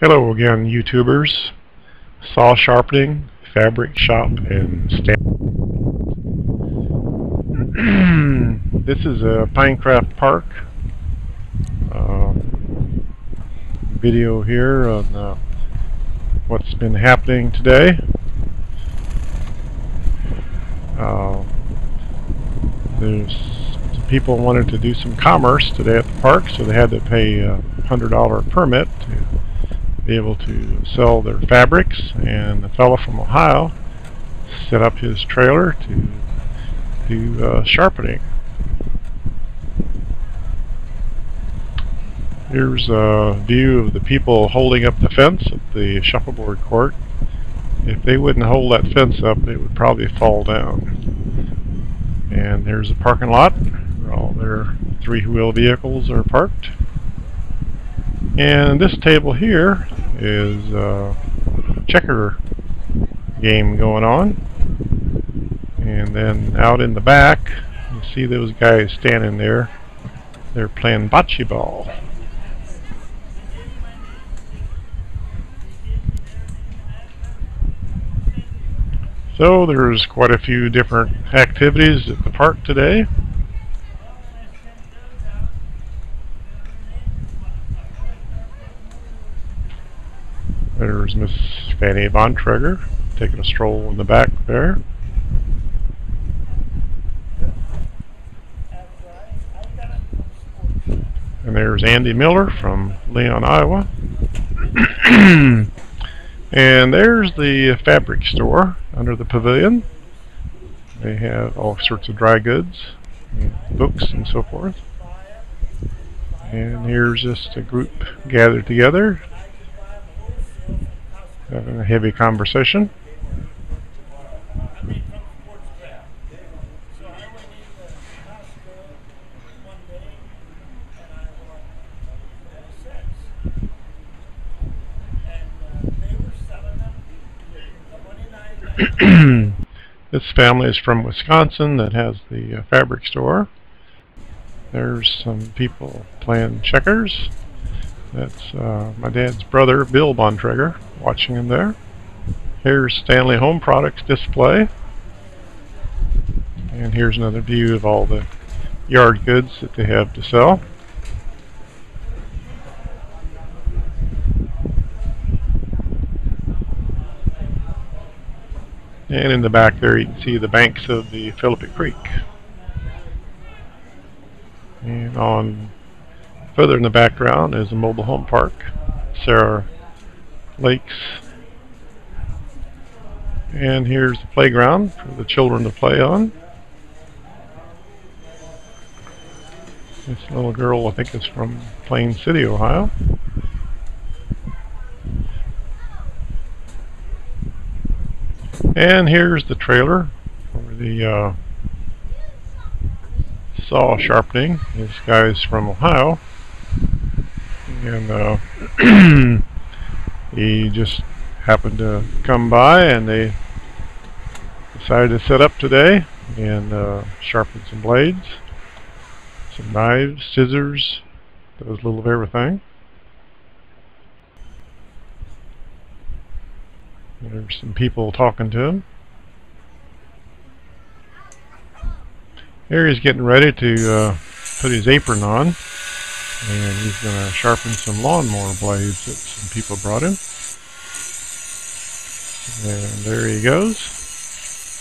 Hello again, YouTubers. Saw Sharpening, Fabric Shop, and This is a Pinecraft Park video here on what's been happening today. There's people wanted to do some commerce today at the park, so they had to pay a $100 permit to be able to sell their fabrics, and a fellow from Ohio set up his trailer to do sharpening. Here's a view of the people holding up the fence at the shuffleboard court. If they wouldn't hold that fence up, it would probably fall down. And there's a parking lot where all their three-wheel vehicles are parked. And this table here is a checker game going on. And then out in the back, you see those guys standing there. They're playing bocce ball. So there's quite a few different activities at the park today. There's Miss Fanny Bontrager taking a stroll in the back there. And there's Andy Miller from Leon, Iowa. And there's the fabric store under the pavilion. They have all sorts of dry goods, books and so forth. And here's just a group gathered together, having a heavy conversation. This family is from Wisconsin that has the fabric store. There's some people playing checkers. That's my dad's brother, Bill Bontrager, watching him there. Here's Stanley Products display. And here's another view of all the yard goods that they have to sell. And in the back there you can see the banks of the Philippi Creek. And on further in the background is a mobile home park, Sarah Lakes. And here's the playground for the children to play on. This little girl, I think, is from Plain City, Ohio. And here's the trailer for the saw sharpening. This guy's from Ohio, and he just happened to come by, and they decided to set up today and sharpen some blades, some knives, scissors, does a little of everything. There's some people talking to him. Here he's getting ready to put his apron on, and he's going to sharpen some lawnmower blades that some people brought him. And there he goes,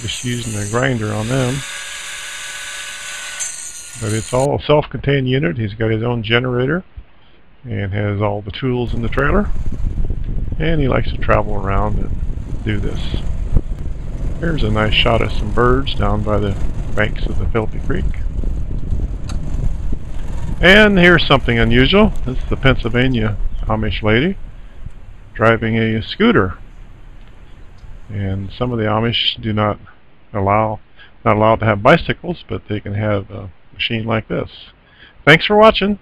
just using a grinder on them. But it's all a self-contained unit. He's got his own generator and has all the tools in the trailer. And he likes to travel around and do this. Here's a nice shot of some birds down by the banks of the Philippi Creek. And here's something unusual. This is the Pennsylvania Amish lady driving a scooter. And some of the Amish do not allowed to have bicycles, but they can have a machine like this. Thanks for watching.